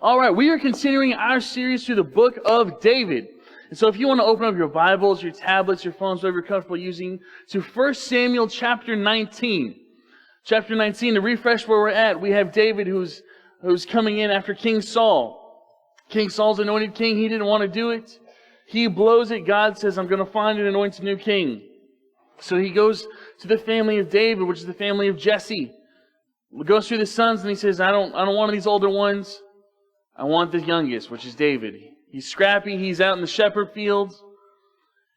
All right, we are continuing our series through the book of David. And so if you want to open up your Bibles, your tablets, your phones, whatever you're comfortable using, to 1 Samuel chapter 19. Chapter 19, to refresh where we're at, we have David who's coming in after King Saul. King Saul's anointed king. He didn't want to do it. He blows it. God says, I'm going to find and anoint a new king. So he goes to the family of David, which is the family of Jesse. He goes through the sons and he says, I don't want one of these older ones. I want the youngest, which is David. He's scrappy. He's out in the shepherd fields.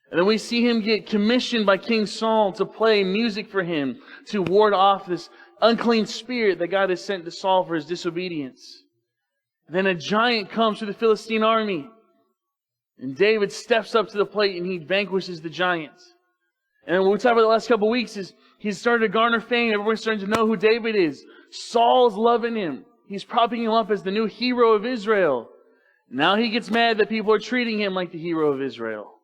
And then we see him get commissioned by King Saul to play music for him to ward off this unclean spirit that God has sent to Saul for his disobedience. And then a giant comes through the Philistine army. And David steps up to the plate and he vanquishes the giant. And what we talked about the last couple of weeks is he's started to garner fame. Everyone's starting to know who David is. Saul's loving him. He's propping him up as the new hero of Israel. Now he gets mad that people are treating him like the hero of Israel.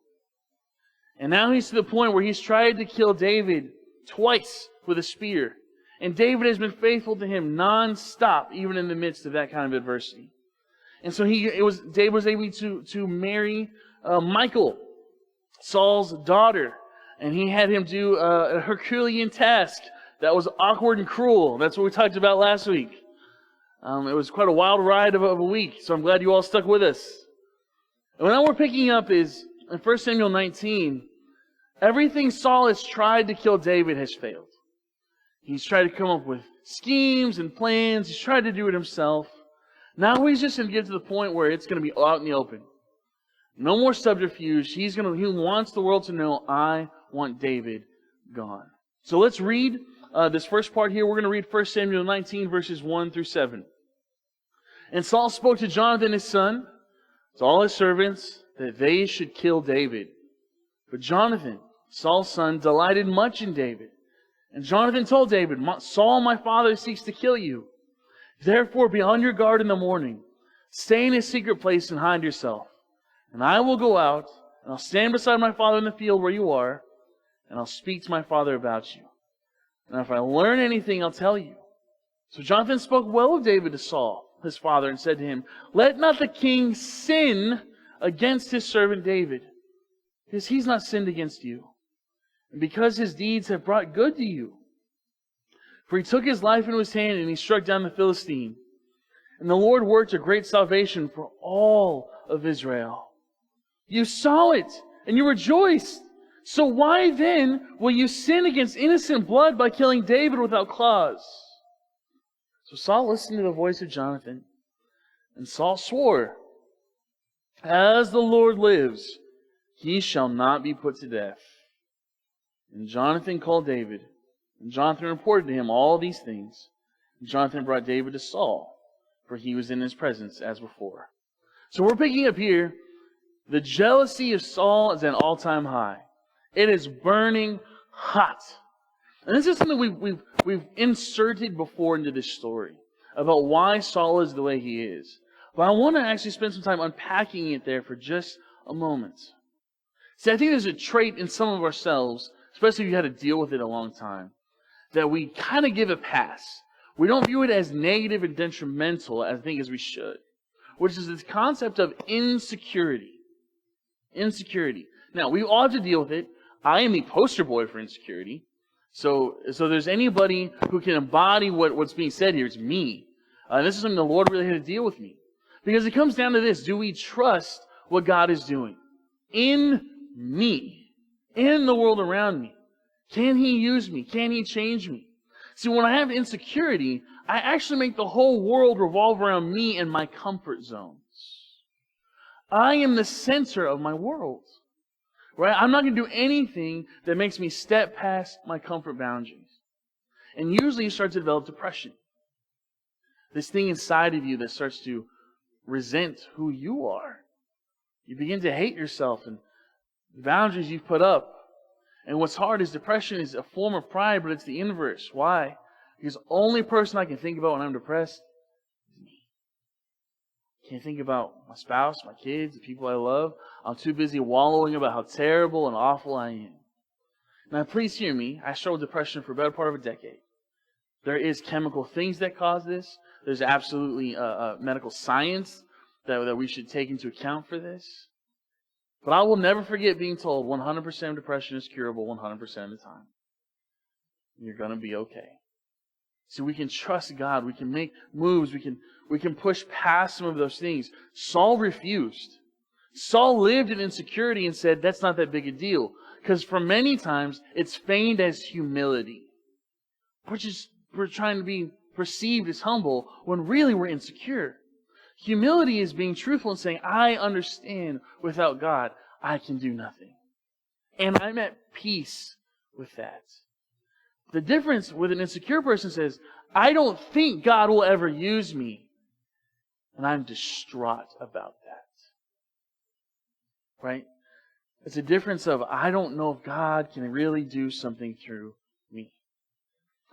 And now he's to the point where he's tried to kill David twice with a spear. And David has been faithful to him non-stop, even in the midst of that kind of adversity. And so David was able to marry Michal, Saul's daughter. And he had him do a Herculean task that was awkward and cruel. That's what we talked about last week. It was quite a wild ride of a week, so I'm glad you all stuck with us. And what we're picking up is, in 1 Samuel 19, everything Saul has tried to kill David has failed. He's tried to come up with schemes and plans. He's tried to do it himself. Now he's just going to get to the point where it's going to be out in the open. No more subterfuge. He wants the world to know, I want David gone. So let's read this first part here. We're going to read 1 Samuel 19, verses 1 through 7. And Saul spoke to Jonathan his son, to all his servants, that they should kill David. But Jonathan, Saul's son, delighted much in David. And Jonathan told David, Saul my father seeks to kill you. Therefore be on your guard in the morning. Stay in a secret place and hide yourself. And I will go out, and I'll stand beside my father in the field where you are, and I'll speak to my father about you. And if I learn anything, I'll tell you. So Jonathan spoke well of David to Saul, his father, and said to him, Let not the king sin against his servant David, because he's not sinned against you, and because his deeds have brought good to you. For he took his life into his hand, and he struck down the Philistine. And the Lord worked a great salvation for all of Israel. You saw it, and you rejoiced. So why then will you sin against innocent blood by killing David without cause? So Saul listened to the voice of Jonathan, and Saul swore, As the Lord lives, he shall not be put to death. And Jonathan called David, and Jonathan reported to him all these things. And Jonathan brought David to Saul, for he was in his presence as before. So we're picking up here, the jealousy of Saul is at an all-time high. It is burning hot. And this is something we've inserted before into this story about why Saul is the way he is. But I want to actually spend some time unpacking it there for just a moment. See, I think there's a trait in some of ourselves, especially if you had to deal with it a long time, that we kind of give a pass. We don't view it as negative and detrimental, I think, as we should. Which is this concept of insecurity. Insecurity. Now, we all have to deal with it. I am the poster boy for insecurity. So there's anybody who can embody what's being said here, it's me. This is something the Lord really had to deal with me. Because it comes down to this. Do we trust what God is doing? In me. In the world around me. Can He use me? Can He change me? See, when I have insecurity, I actually make the whole world revolve around me and my comfort zones. I am the center of my world. Right? I'm not going to do anything that makes me step past my comfort boundaries. And usually you start to develop depression. This thing inside of you that starts to resent who you are. You begin to hate yourself and the boundaries you've put up. And what's hard is depression is a form of pride, but it's the inverse. Why? Because the only person I can think about when I'm depressed is me. Can't think about my spouse, my kids, the people I love. I'm too busy wallowing about how terrible and awful I am. Now, please hear me. I struggled with depression for a better part of a decade. There is chemical things that cause this. there's absolutely medical science that we should take into account for this. But I will never forget being told 100% of depression is curable 100% of the time. You're going to be okay. So we can trust God. We can make moves. We can push past some of those things. Saul refused. Saul lived in insecurity and said, that's not that big a deal. Because for many times, it's feigned as humility. We're trying to be perceived as humble when really we're insecure. Humility is being truthful and saying, I understand without God, I can do nothing. And I'm at peace with that. The difference with an insecure person says, I don't think God will ever use me. And I'm distraught about that. Right? It's a difference of, I don't know if God can really do something through me.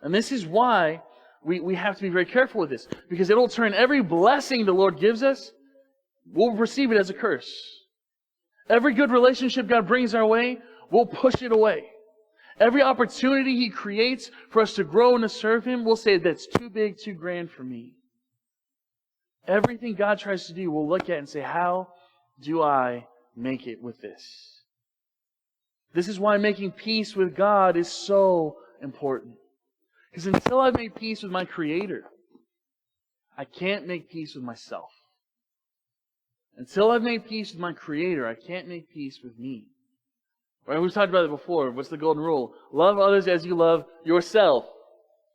And this is why we have to be very careful with this. Because it'll turn every blessing the Lord gives us, we'll receive it as a curse. Every good relationship God brings our way, we'll push it away. Every opportunity He creates for us to grow and to serve Him, we'll say, that's too big, too grand for me. Everything God tries to do, we'll look at and say, how do I make it with this? This is why making peace with God is so important. Because until I've made peace with my Creator, I can't make peace with myself. Until I've made peace with my Creator, I can't make peace with me. Right? We've talked about it before. What's the golden rule? Love others as you love yourself.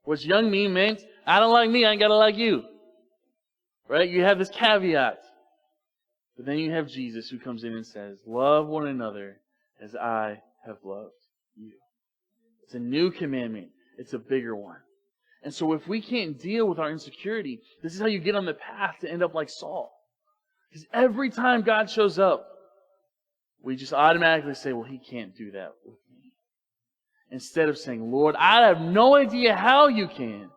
Which young me meant, I don't like me, I ain't gotta like you. Right? You have this caveat. But then you have Jesus who comes in and says, love one another as I have loved you. It's a new commandment. It's a bigger one. And so if we can't deal with our insecurity, this is how you get on the path to end up like Saul. Because every time God shows up, we just automatically say, well, He can't do that with me. Instead of saying, Lord, I have no idea how You can,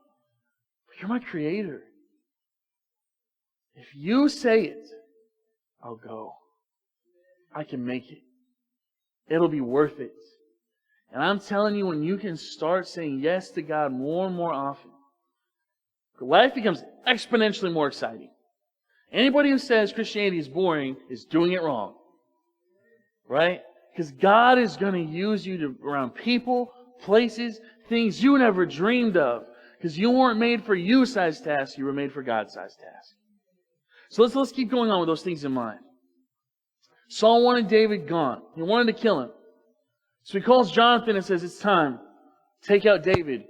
but You're my Creator. If You say it, I'll go. I can make it. It'll be worth it. And I'm telling you, when you can start saying yes to God more and more often, life becomes exponentially more exciting. Anybody who says Christianity is boring is doing it wrong. Right? Because God is going to use you around people, places, things you never dreamed of. Because you weren't made for you-sized tasks, you were made for God-sized tasks. So let's keep going on with those things in mind. Saul wanted David gone. He wanted to kill him. So he calls Jonathan and says, it's time. Take out David,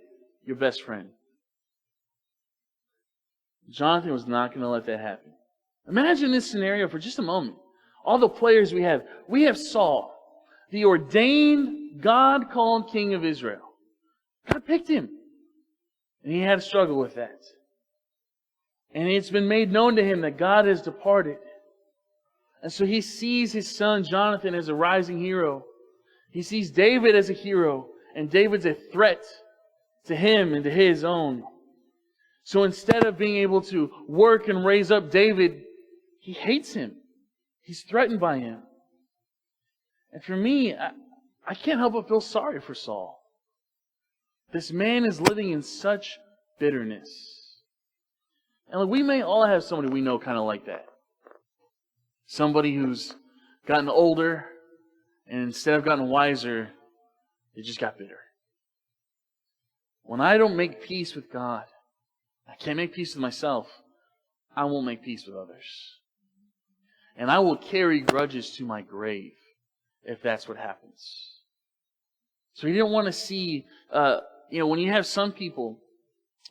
your best friend. Jonathan was not going to let that happen. Imagine this scenario for just a moment. All the players we have. We have Saul, the ordained, God-called king of Israel. God picked him. And he had to struggle with that. And it's been made known to him that God has departed. And so he sees his son Jonathan as a rising hero. He sees David as a hero, and David's a threat to him and to his own. So instead of being able to work and raise up David, he hates him. He's threatened by him. And for me, I can't help but feel sorry for Saul. This man is living in such bitterness. And we may all have somebody we know kind of like that. Somebody who's gotten older, and instead of gotten wiser, they just got bitter. When I don't make peace with God, I can't make peace with myself, I won't make peace with others. And I will carry grudges to my grave if that's what happens. So you don't want to see, when you have some people,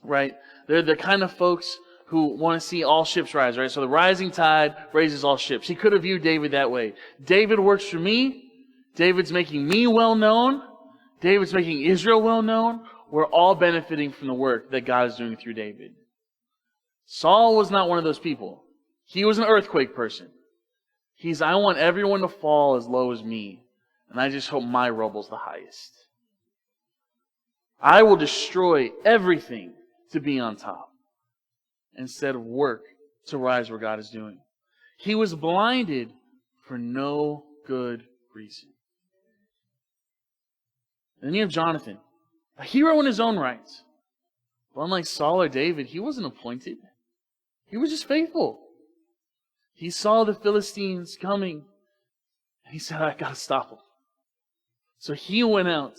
right, they're the kind of folks who want to see all ships rise, right? So the rising tide raises all ships. He could have viewed David that way. David works for me. David's making me well known. David's making Israel well known. We're all benefiting from the work that God is doing through David. Saul was not one of those people. He was an earthquake person. I want everyone to fall as low as me. And I just hope my rubble's the highest. I will destroy everything to be on top, instead of work to rise where God is doing. He was blinded for no good reason. And then you have Jonathan, a hero in his own right. But unlike Saul or David, he wasn't appointed. He was just faithful. He saw the Philistines coming, and he said, I got to stop them. So he went out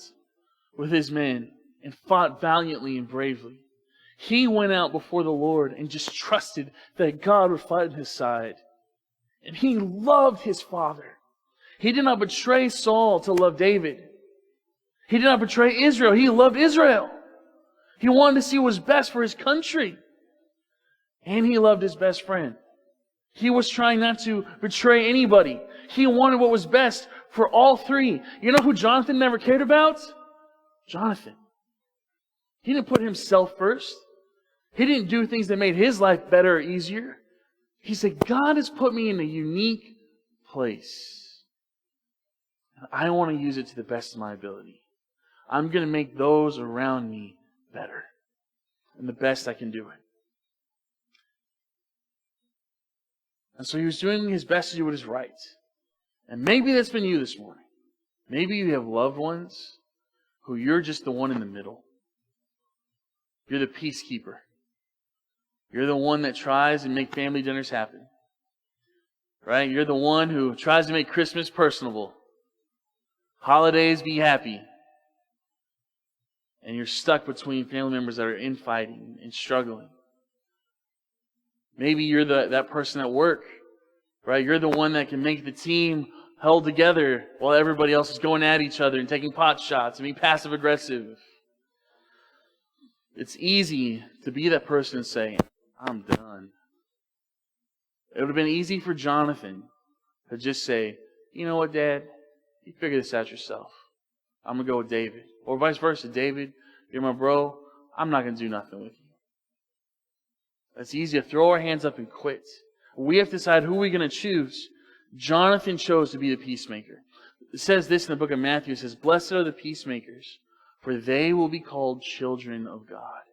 with his men and fought valiantly and bravely. He went out before the Lord and just trusted that God would fight on his side. And he loved his father. He did not betray Saul to love David. He did not betray Israel. He loved Israel. He wanted to see what was best for his country. And he loved his best friend. He was trying not to betray anybody. He wanted what was best for all three. You know who Jonathan never cared about? Jonathan. He didn't put himself first. He didn't do things that made his life better or easier. He said, God has put me in a unique place. And I want to use it to the best of my ability. I'm going to make those around me better. And the best I can do it. And so he was doing his best to do what is right. And maybe that's been you this morning. Maybe you have loved ones who you're just the one in the middle. You're the peacekeeper. You're the one that tries to make family dinners happen. Right? You're the one who tries to make Christmas personable. Holidays be happy. And you're stuck between family members that are infighting and struggling. Maybe you're that person at work. Right? You're the one that can make the team held together while everybody else is going at each other and taking pot shots and being passive aggressive. It's easy to be that person and say, I'm done. It would have been easy for Jonathan to just say, you know what, Dad? You figure this out yourself. I'm going to go with David. Or vice versa. David, you're my bro. I'm not going to do nothing with you. It's easy to throw our hands up and quit. We have to decide who we're going to choose. Jonathan chose to be the peacemaker. It says this in the book of Matthew. It says, blessed are the peacemakers, for they will be called children of God.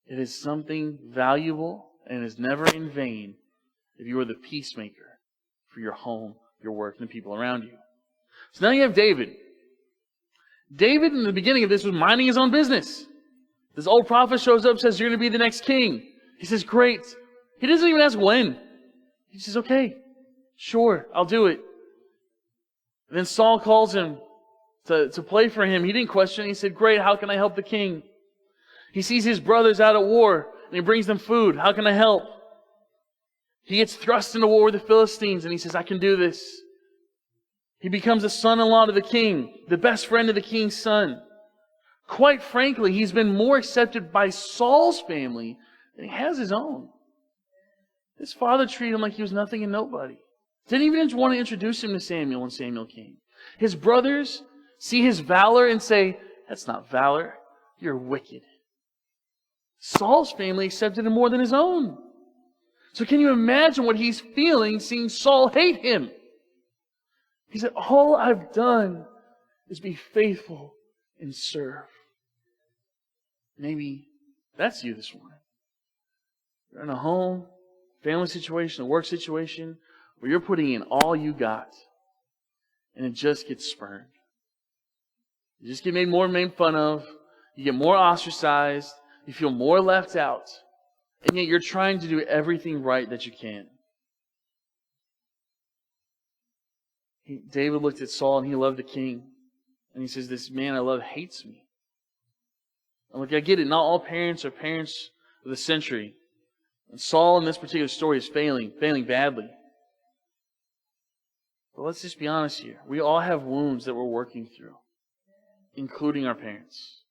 It is something valuable and is never in vain if you are the peacemaker for your home, your work, and the people around you. So now you have David. David, in the beginning of this, was minding his own business. This old prophet shows up and says, you're going to be the next king. He says, great. He doesn't even ask when. He says, okay, sure, I'll do it. And then Saul calls him to play for him. He didn't question it. He said, great, how can I help the king? He sees his brothers out at war, and he brings them food. How can I help? He gets thrust into war with the Philistines, and he says, I can do this. He becomes a son-in-law to the king, the best friend of the king's son. Quite frankly, he's been more accepted by Saul's family than he has his own. His father treated him like he was nothing and nobody. Didn't even want to introduce him to Samuel when Samuel came. His brothers see his valor and say, that's not valor, you're wicked. Saul's family accepted him more than his own. So can you imagine what he's feeling seeing Saul hate him? He said, all I've done is be faithful and serve. Maybe that's you this morning. You're in a home, family situation, a work situation, where you're putting in all you got, and it just gets spurned. You just get made fun of, you get more ostracized, you feel more left out, and yet you're trying to do everything right that you can. David looked at Saul and he loved the king. And he says, this man I love hates me. I'm like, I get it. Not all parents are parents of the century. And Saul in this particular story is failing badly. But let's just be honest here. We all have wounds that we're working through, including our parents.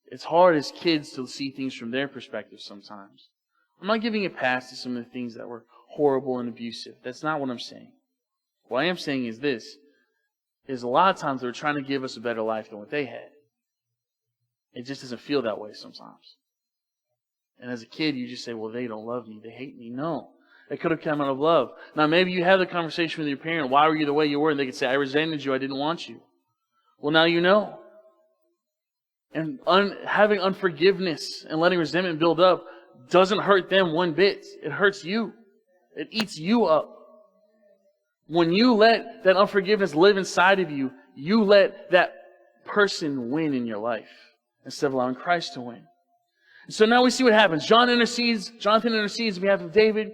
It's hard as kids to see things from their perspective sometimes. I'm not giving a pass to some of the things that were horrible and abusive. That's not what I'm saying. What I am saying is this, is a lot of times they're trying to give us a better life than what they had. It just doesn't feel that way sometimes. And as a kid, you just say, well, they don't love me, they hate me. No, it could have come out of love. Now, maybe you have the conversation with your parent, why were you the way you were? And they could say, I resented you, I didn't want you. Well, now you know. And having unforgiveness and letting resentment build up doesn't hurt them one bit. It hurts you. It eats you up. When you let that unforgiveness live inside of you, you let that person win in your life instead of allowing Christ to win. So now we see what happens. Jonathan intercedes on behalf of David.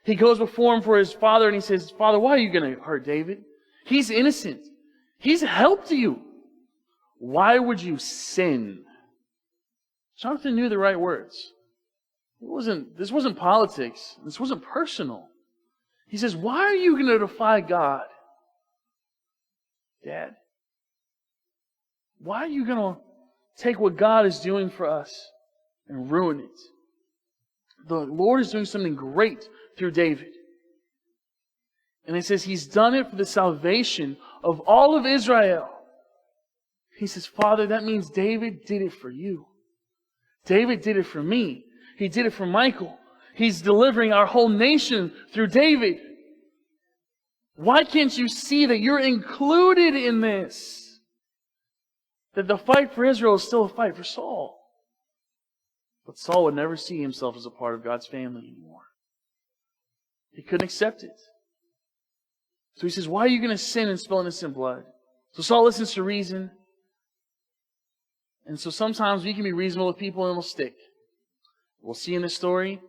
He goes before him for his father and he says, Father, why are you going to hurt David? He's innocent. He's helped you. Why would you sin? Jonathan knew the right words. This wasn't politics. This wasn't personal. He says, why are you going to defy God? Dad, why are you going to take what God is doing for us and ruin it? The Lord is doing something great through David. And it says He's done it for the salvation of all of Israel. He says, Father, that means David did it for you. David did it for me. He did it for Michael. He's delivering our whole nation through David. Why can't you see that you're included in this? That the fight for Israel is still a fight for Saul. But Saul would never see himself as a part of God's family anymore. He couldn't accept it. So he says, why are you going to sin and spill innocent blood? So Saul listens to reason. And so sometimes we can be reasonable with people and it'll stick. We'll see in this story,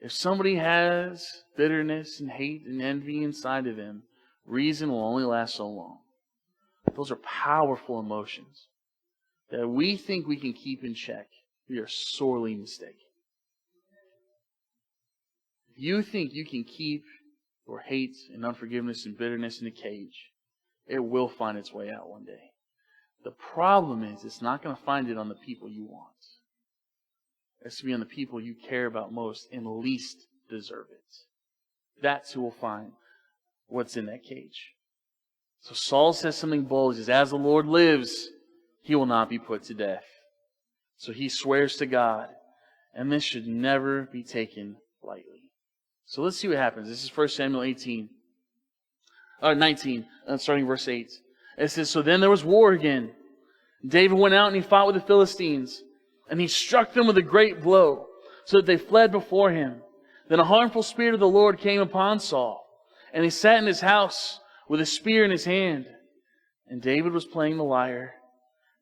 if somebody has bitterness and hate and envy inside of them, reason will only last so long. Those are powerful emotions that we think we can keep in check. We are sorely mistaken. If you think you can keep your hate and unforgiveness and bitterness in a cage, it will find its way out one day. The problem is it's not going to find it on the people you want. It's to be on the people you care about most and least deserve it. That's who will find what's in that cage. So Saul says something bold. He says, as the Lord lives, he will not be put to death. So he swears to God. And this should never be taken lightly. So let's see what happens. This is 1 Samuel 19, starting verse 8. It says, so then there was war again. David went out and he fought with the Philistines. And he struck them with a great blow, so that they fled before him. Then a harmful spirit of the Lord came upon Saul. And he sat in his house with a spear in his hand. And David was playing the lyre.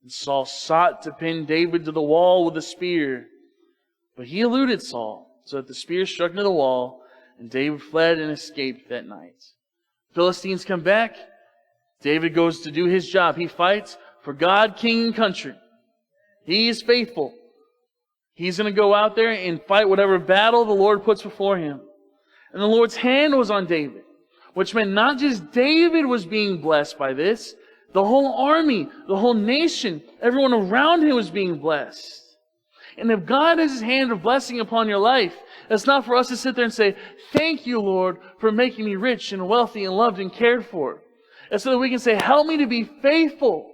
And Saul sought to pin David to the wall with a spear. But he eluded Saul, so that the spear struck into the wall. And David fled and escaped that night. Philistines come back. David goes to do his job. He fights for God, king, and country. He is faithful. He's going to go out there and fight whatever battle the Lord puts before him. And the Lord's hand was on David, which meant not just David was being blessed by this, the whole army, the whole nation, everyone around him was being blessed. And if God has His hand of blessing upon your life, it's not for us to sit there and say, thank you, Lord, for making me rich and wealthy and loved and cared for. It's so that we can say, help me to be faithful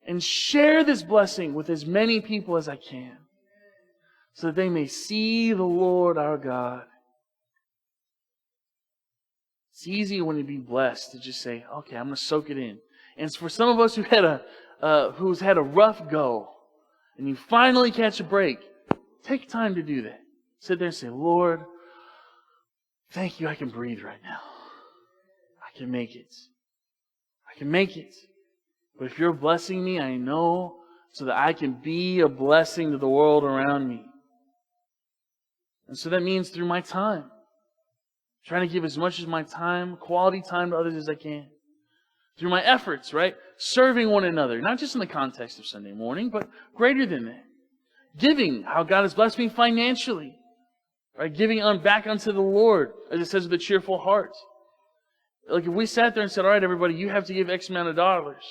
and share this blessing with as many people as I can, so that they may see the Lord our God. It's easy when you be blessed to just say, okay, I'm going to soak it in. And it's for some of us who's had a rough go, and you finally catch a break, take time to do that. Sit there and say, Lord, thank you I can breathe right now. I can make it. I can make it. But if you're blessing me, I know so that I can be a blessing to the world around me. And so that means through my time. Trying to give as much as my time, quality time to others as I can. Through my efforts, right? Serving one another. Not just in the context of Sunday morning, but greater than that. Giving, how God has blessed me financially. Right? Giving back unto the Lord, as it says, with a cheerful heart. Like if we sat there and said, all right, everybody, you have to give X amount of dollars.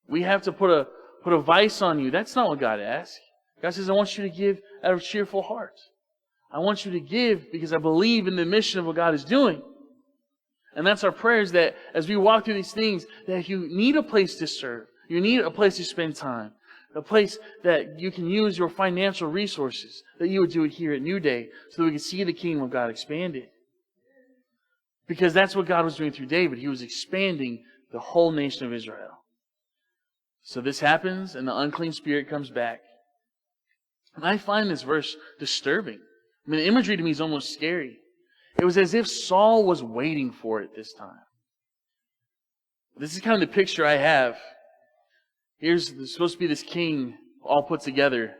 We have to put a vice on you. That's not what God asks. God says, I want you to give out of a cheerful heart. I want you to give because I believe in the mission of what God is doing. And that's our prayers, that as we walk through these things, that if you need a place to serve, you need a place to spend time, a place that you can use your financial resources, that you would do it here at New Day so that we can see the kingdom of God expanded. Because that's what God was doing through David. He was expanding the whole nation of Israel. So this happens, and the unclean spirit comes back. And I find this verse disturbing. I mean, the imagery to me is almost scary. It was as if Saul was waiting for it this time. This is kind of the picture I have. There's supposed to be this king all put together.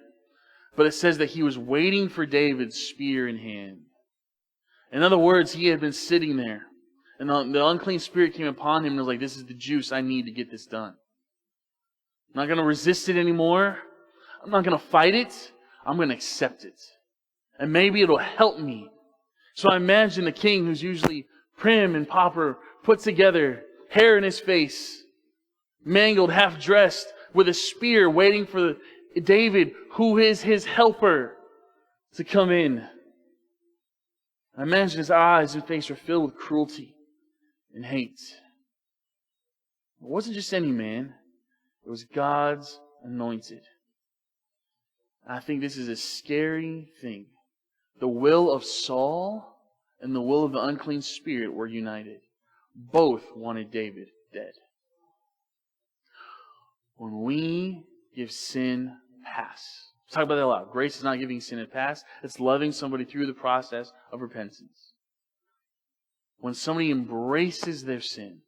But it says that he was waiting for David's spear in hand. In other words, he had been sitting there. And the unclean spirit came upon him and was like, this is the juice I need to get this done. I'm not going to resist it anymore. I'm not going to fight it. I'm going to accept it. And maybe it'll help me. So I imagine the king, who's usually prim and proper, put together, hair in his face, mangled, half dressed, with a spear, waiting for David, who is his helper, to come in. I imagine his eyes and face were filled with cruelty and hate. It wasn't just any man. It was God's anointed. I think this is a scary thing. The will of Saul and the will of the unclean spirit were united. Both wanted David dead. When we give sin a pass, let's talk about that a lot. Grace is not giving sin a pass. It's loving somebody through the process of repentance. When somebody embraces their sin,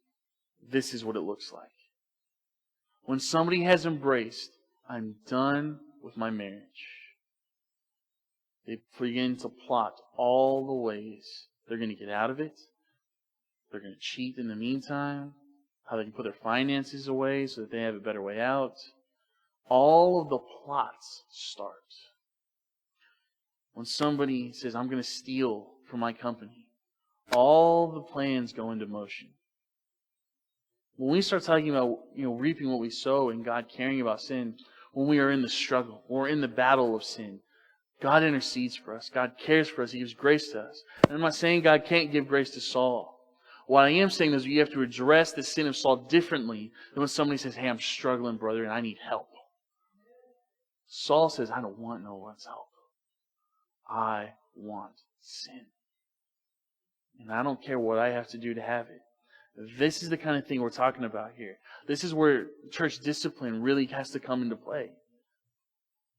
this is what it looks like. When somebody has embraced, I'm done with my marriage, they begin to plot all the ways they're going to get out of it. They're going to cheat in the meantime. How they can put their finances away so that they have a better way out. All of the plots start when somebody says, I'm going to steal from my company. All the plans go into motion. When we start talking about reaping what we sow and God caring about sin, when we are in the struggle, when we're in the battle of sin, God intercedes for us. God cares for us. He gives grace to us. And I'm not saying God can't give grace to Saul. What I am saying is you have to address the sin of Saul differently than when somebody says, hey, I'm struggling, brother, and I need help. Saul says, I don't want no one's help. I want sin. And I don't care what I have to do to have it. This is the kind of thing we're talking about here. This is where church discipline really has to come into play.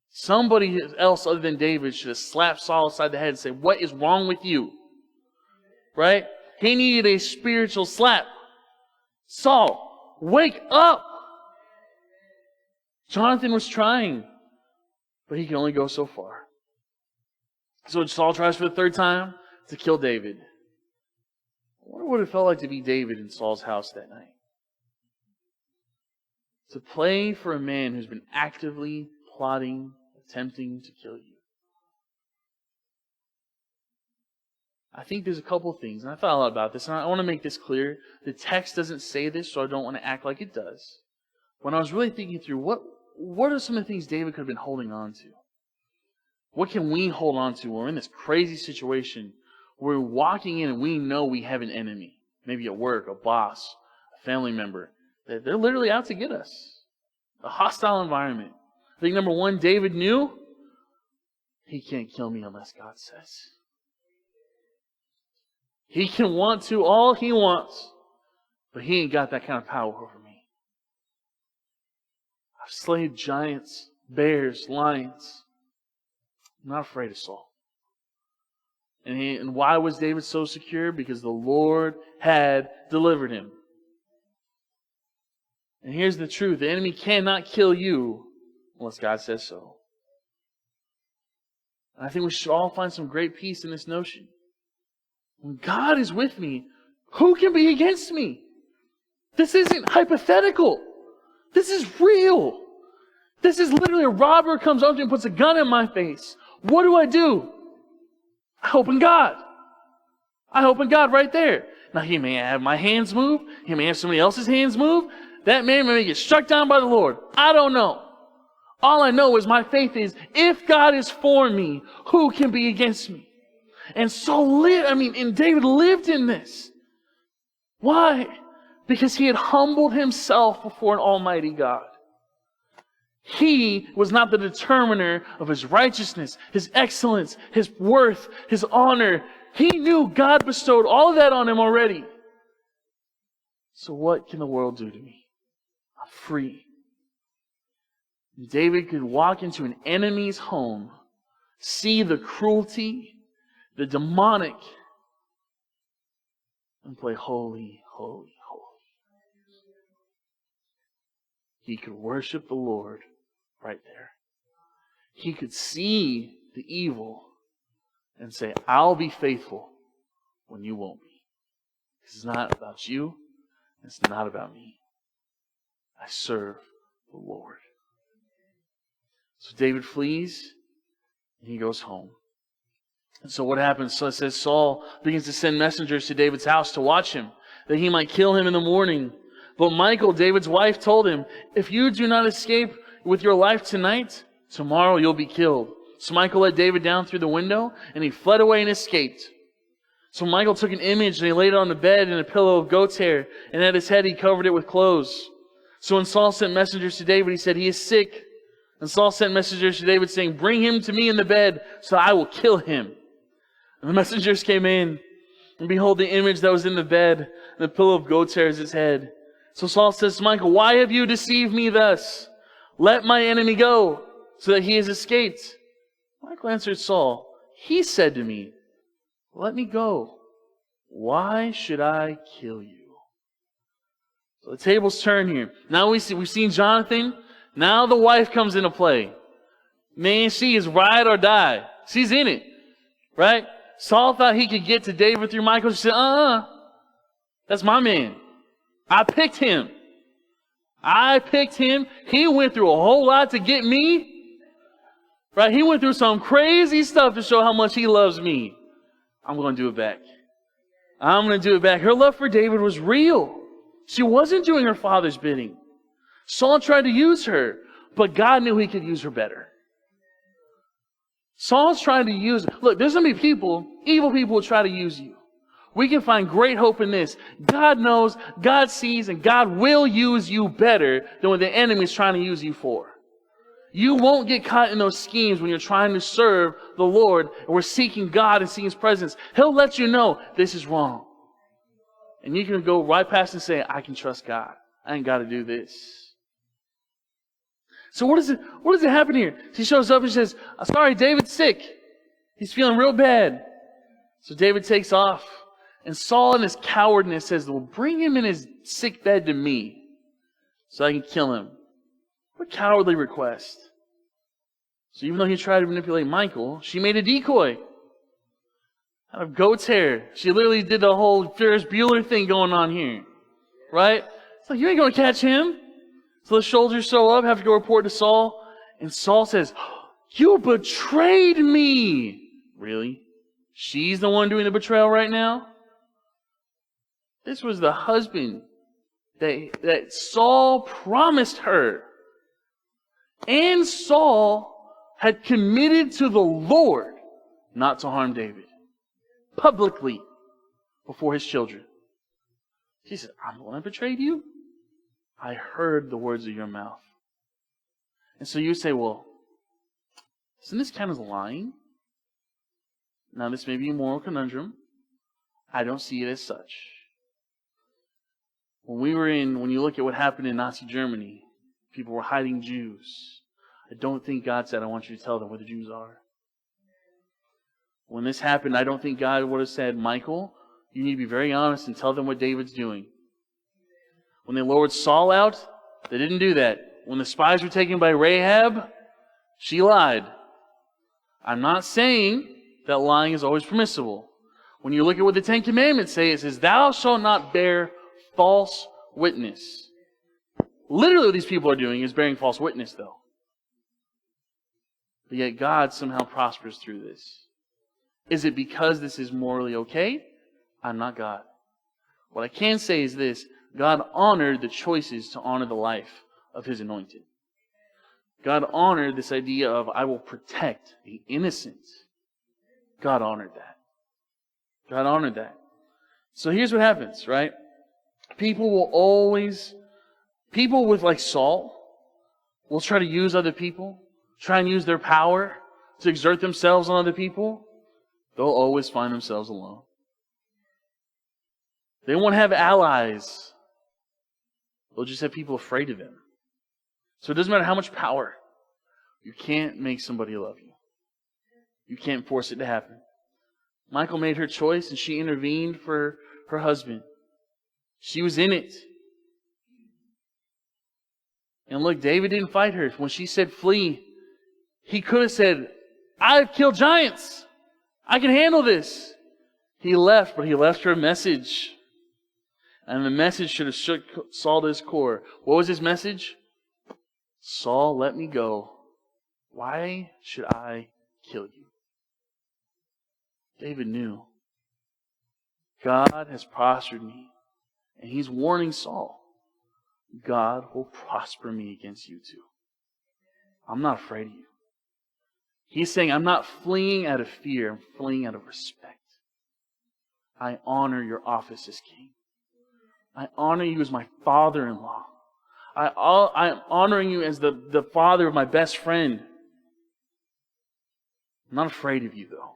Somebody else other than David should have slapped Saul aside the head and said, what is wrong with you? Right? He needed a spiritual slap. Saul, wake up! Jonathan was trying, but he can only go so far. So Saul tries for the third time to kill David. I wonder what it felt like to be David in Saul's house that night. To play for a man who's been actively plotting, attempting to kill you. I think there's a couple of things, and I thought a lot about this, and I want to make this clear. The text doesn't say this, so I don't want to act like it does. When I was really thinking through what are some of the things David could have been holding on to? What can we hold on to when we're in this crazy situation? We're walking in and we know we have an enemy. Maybe at work, a boss, a family member. They're literally out to get us. A hostile environment. I think number one, David knew he can't kill me unless God says. He can want to all he wants, but he ain't got that kind of power over me. I've slayed giants, bears, lions. I'm not afraid of Saul. And why was David so secure? Because the Lord had delivered him. And here's the truth. The enemy cannot kill you unless God says so. And I think we should all find some great peace in this notion. When God is with me, who can be against me? This isn't hypothetical. This is real. This is literally a robber comes up to me and puts a gun in my face. What do? I hope in God. I hope in God right there. Now, he may have my hands move. He may have somebody else's hands move. That man may get struck down by the Lord. I don't know. All I know is my faith is, if God is for me, who can be against me? And and David lived in this. Why? Because he had humbled himself before an almighty God. He was not the determiner of his righteousness, his excellence, his worth, his honor. He knew God bestowed all of that on him already. So what can the world do to me? I'm free. David could walk into an enemy's home, see the cruelty, the demonic, and play holy, holy, holy. He could worship the Lord right there. he could see the evil and say, I'll be faithful when you won't be. This is not about you. It's not about me. I serve the Lord. So David flees and he goes home. And so what happens? So it says Saul begins to send messengers to David's house to watch him, that he might kill him in the morning. But Michal, David's wife, told him, if you do not escape with your life tonight, tomorrow you'll be killed. So Michal let David down through the window, and he fled away and escaped. So Michal took an image and he laid it on the bed in a pillow of goat's hair, and at his head he covered it with clothes. So when Saul sent messengers to David, he said, he is sick. And Saul sent messengers to David saying, bring him to me in the bed, so I will kill him. And the messengers came in, and behold, the image that was in the bed, and the pillow of goat's hair is his head. So Saul says to Michal, why have you deceived me thus? Let my enemy go, so that he has escaped. Michal answered Saul, he said to me, let me go. Why should I kill you? So the tables turn here. Now we've seen Jonathan. Now the wife comes into play. Man, she is ride or die. She's in it. Right? Saul thought he could get to David through Michal. She said, that's my man. I picked him. He went through a whole lot to get me. Right? He went through some crazy stuff to show how much he loves me. I'm going to do it back. Her love for David was real. She wasn't doing her father's bidding. Saul tried to use her, but God knew he could use her better. Saul's trying to use her. Look, there's going to be people, evil people who try to use you. We can find great hope in this. God knows, God sees, and God will use you better than what the enemy is trying to use you for. You won't get caught in those schemes when you're trying to serve the Lord and we're seeking God and seeking His presence. He'll let you know this is wrong. And you can go right past and say, I can trust God. I ain't got to do this. So what does it happen here? She shows up and says, sorry, David's sick. He's feeling real bad. So David takes off. And Saul in his cowardness says, well, bring him in his sick bed to me so I can kill him. What cowardly request. So even though he tried to manipulate Michal, she made a decoy out of goat's hair. She literally did the whole Ferris Bueller thing going on here. Right? It's like, you ain't going to catch him. So the soldiers show up, have to go report to Saul. And Saul says, you betrayed me. Really? She's the one doing the betrayal right now? This was the husband that Saul promised her. And Saul had committed to the Lord not to harm David. Publicly. Before his children. She said, I'm the one that betrayed you? I heard the words of your mouth. And so you say, well, isn't this kind of lying? Now this may be a moral conundrum. I don't see it as such. When you look at what happened in Nazi Germany, people were hiding Jews. I don't think God said, I want you to tell them where the Jews are. When this happened, I don't think God would have said, Michal, you need to be very honest and tell them what David's doing. When they lowered Saul out, they didn't do that. When the spies were taken by Rahab, she lied. I'm not saying that lying is always permissible. When you look at what the Ten Commandments say, it says, thou shalt not bear false witness. Literally what these people are doing is bearing false witness, though. But yet God somehow prospers through this. Is it because this is morally okay? I'm not God. What I can say is this. God honored the choices to honor the life of His anointed. God honored this idea of, I will protect the innocent. God honored that. God honored that. So here's what happens, right? People with like Saul will try to use other people, try and use their power to exert themselves on other people. They'll always find themselves alone. They won't have allies. They'll just have people afraid of them. So it doesn't matter how much power. You can't make somebody love you. You can't force it to happen. Michal made her choice and she intervened for her husband. She was in it. And look, David didn't fight her. When she said flee, He could have said, I've killed giants. I can handle this. He left, but he left her a message. And the message should have shook Saul to his core. What was his message? Saul, let me go. Why should I kill you? David knew. God has prospered me. And he's warning Saul. God will prosper me against you too. I'm not afraid of you. He's saying, I'm not fleeing out of fear. I'm fleeing out of respect. I honor your office as king. I honor you as my father-in-law. I'm honoring you as the father of my best friend. I'm not afraid of you, though.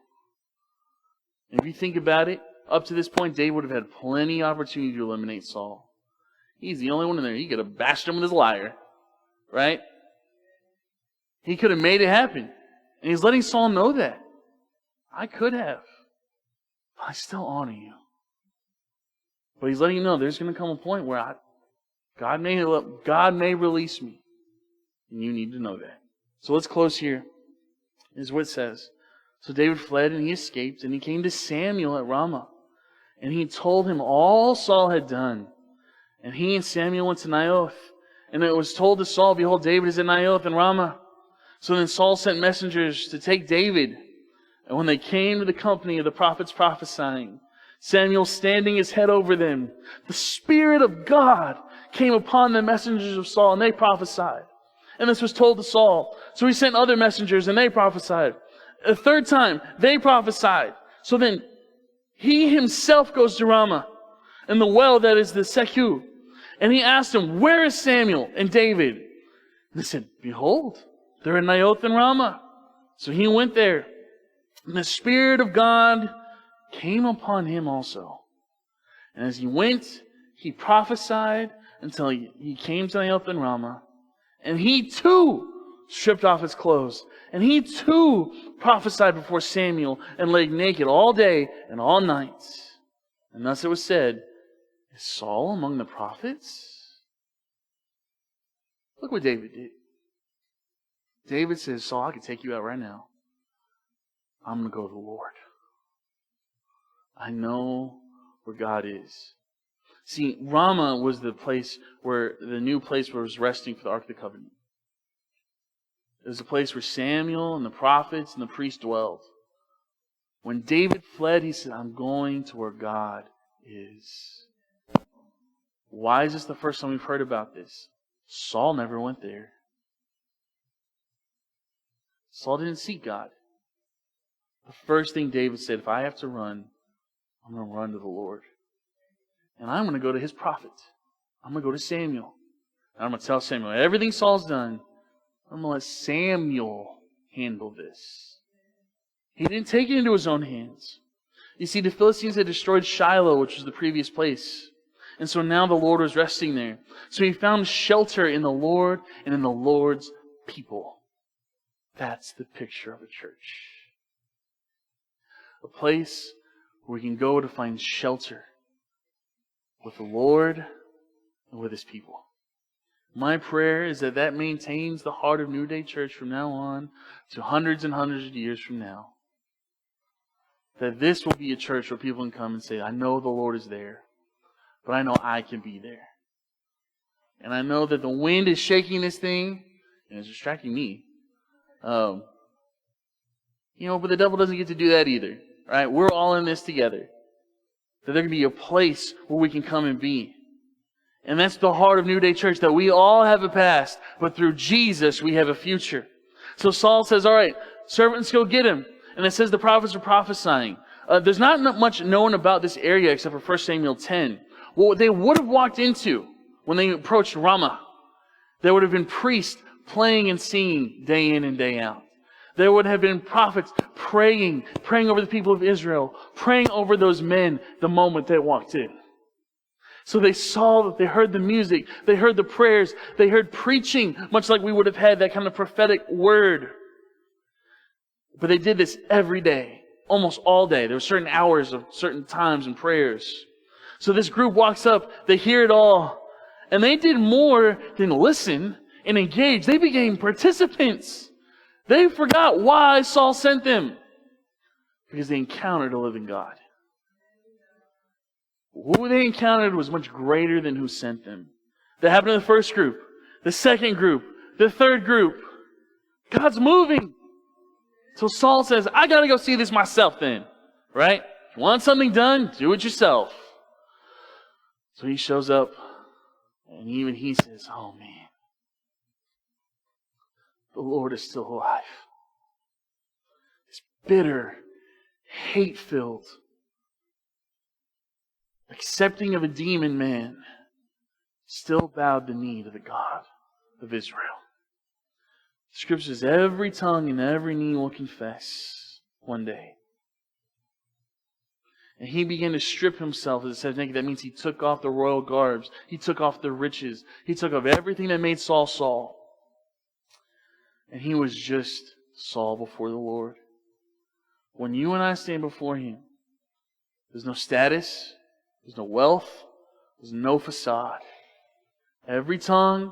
And if you think about it, up to this point, David would have had plenty of opportunity to eliminate Saul. He's the only one in there. He could have bashed him with his lyre. Right? He could have made it happen. And he's letting Saul know that. I could have. But I still honor you. But he's letting you know there's going to come a point where God may release me. And you need to know that. So let's close here. This is what it says. So David fled and he escaped, and he came to Samuel at Ramah. And he told him all Saul had done. And he and Samuel went to Naioth. And it was told to Saul, behold, David is at Naioth in Ramah. So then Saul sent messengers to take David. And when they came to the company of the prophets prophesying, Samuel standing his head over them, the Spirit of God came upon the messengers of Saul, and they prophesied. And this was told to Saul. So he sent other messengers, and they prophesied. A third time, they prophesied. So then he himself goes to Ramah, and the well that is the Seku. And he asked him, where is Samuel and David? And they said, behold, they're in Naioth and Ramah. So he went there. And the Spirit of God came upon him also. And as he went, he prophesied until he came to Naioth and Ramah. And he too stripped off his clothes. And he too prophesied before Samuel and lay naked all day and all night. And thus it was said, is Saul among the prophets? Look what David did. David says, Saul, I can take you out right now. I'm going to go to the Lord. I know where God is. See, Ramah was the new place where it was resting for the Ark of the Covenant. It was a place where Samuel and the prophets and the priests dwelled. When David fled, he said, I'm going to where God is. Why is this the first time we've heard about this? Saul never went there. Saul didn't seek God. The first thing David said, if I have to run, I'm going to run to the Lord. And I'm going to go to his prophet. I'm going to go to Samuel. And I'm going to tell Samuel, everything Saul's done, I'm going to let Samuel handle this. He didn't take it into his own hands. You see, the Philistines had destroyed Shiloh, which was the previous place. And so now the Lord was resting there. So he found shelter in the Lord and in the Lord's people. That's the picture of a church. A place where we can go to find shelter with the Lord and with His people. My prayer is that that maintains the heart of New Day Church from now on to hundreds and hundreds of years from now. That this will be a church where people can come and say, I know the Lord is there, but I know I can be there. And I know that the wind is shaking this thing, and it's distracting me. But the devil doesn't get to do that either. Right? We're all in this together. That there can be a place where we can come and be. And that's the heart of New Day Church, that we all have a past, but through Jesus we have a future. So Saul says, all right, servants, go get him. And it says the prophets are prophesying. There's not much known about this area except for 1 Samuel 10. What they would have walked into when they approached Ramah, there would have been priests playing and singing day in and day out. There would have been prophets praying over the people of Israel, praying over those men the moment they walked in. So they saw that, they heard the music, they heard the prayers, they heard preaching, much like we would have had that kind of prophetic word. But they did this every day, almost all day. There were certain hours of certain times and prayers. So this group walks up, they hear it all, and they did more than listen and engage. They became participants. They forgot why Saul sent them. Because they encountered a living God. Who they encountered was much greater than who sent them. That happened to the first group, the second group, the third group. God's moving. So Saul says, I got to go see this myself then. Right? If you want something done, do it yourself. So he shows up, and even he says, oh man, the Lord is still alive. This bitter, hate-filled, accepting of a demon man still bowed the knee to the God of Israel. The Scripture says every tongue and every knee will confess one day. And he began to strip himself, as it says naked. That means he took off the royal garbs. He took off the riches. He took off everything that made Saul Saul. And he was just Saul before the Lord. When you and I stand before Him, there's no status, there's no wealth, there's no facade. Every tongue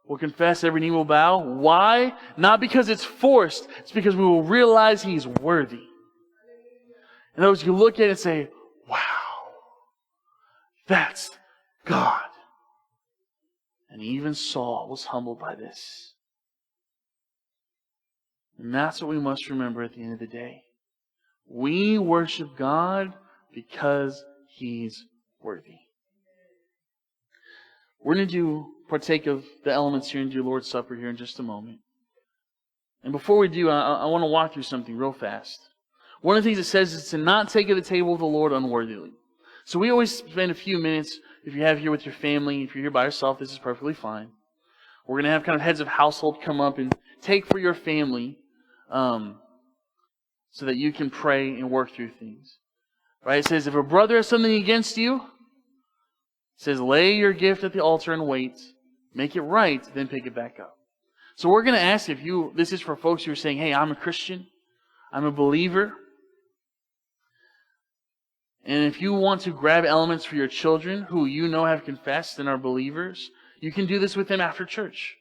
will confess, every knee will bow. Why? Not because it's forced. It's because we will realize He's worthy. In other words, you look at it and say, wow, that's God. And even Saul was humbled by this. And that's what we must remember at the end of the day. We worship God because He's worthy. We're going to partake of the elements here and do Lord's Supper here in just a moment. And before we do, I want to walk through something real fast. One of the things it says is to not take of the table of the Lord unworthily. So we always spend a few minutes, if you have here with your family, if you're here by yourself, this is perfectly fine. We're going to have kind of heads of household come up and take for your family so that you can pray and work through things. Right? It says, if a brother has something against you, it says, lay your gift at the altar and wait. Make it right, then pick it back up. So we're going to ask this is for folks who are saying, hey, I'm a Christian. I'm a believer. And if you want to grab elements for your children who you know have confessed and are believers, you can do this with them after church.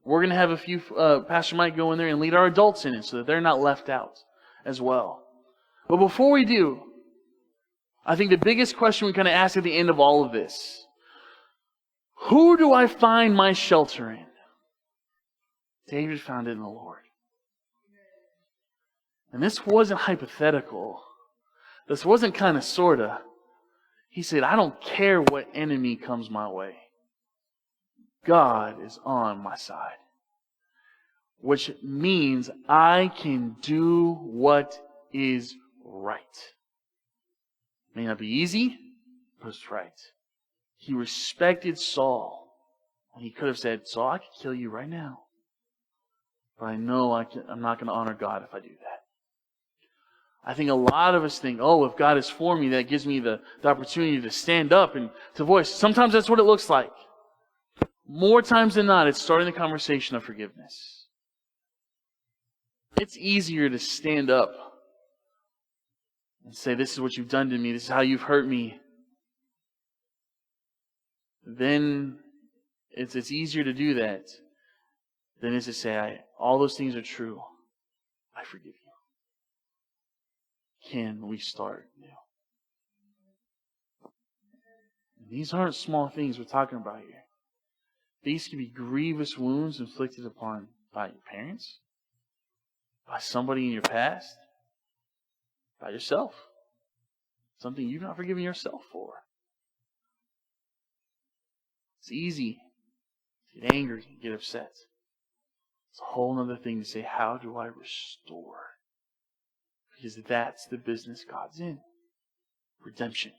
We're going to have a few, Pastor Mike go in there and lead our adults in it so that they're not left out as well. But before we do, I think the biggest question we kind of ask at the end of all of this, who do I find my shelter in? David found it in the Lord. And this wasn't hypothetical. This wasn't kind of sorta. He said, I don't care what enemy comes my way. God is on my side. Which means I can do what is right. May not be easy, but it's right. He respected Saul. And he could have said, Saul, I could kill you right now. But I know I'm not going to honor God if I do that. I think a lot of us think, oh, if God is for me, that gives me the opportunity to stand up and to voice. Sometimes that's what it looks like. More times than not, it's starting the conversation of forgiveness. It's easier to stand up and say, this is what you've done to me. This is how you've hurt me. Then it's easier to do that than it is to say, all those things are true. I forgive you. Can we start new? These aren't small things we're talking about here. These can be grievous wounds inflicted upon by your parents, by somebody in your past, by yourself. Something you've not forgiven yourself for. It's easy to get angry and get upset. It's a whole other thing to say, how do I restore? Because that's the business God's in. Redemption.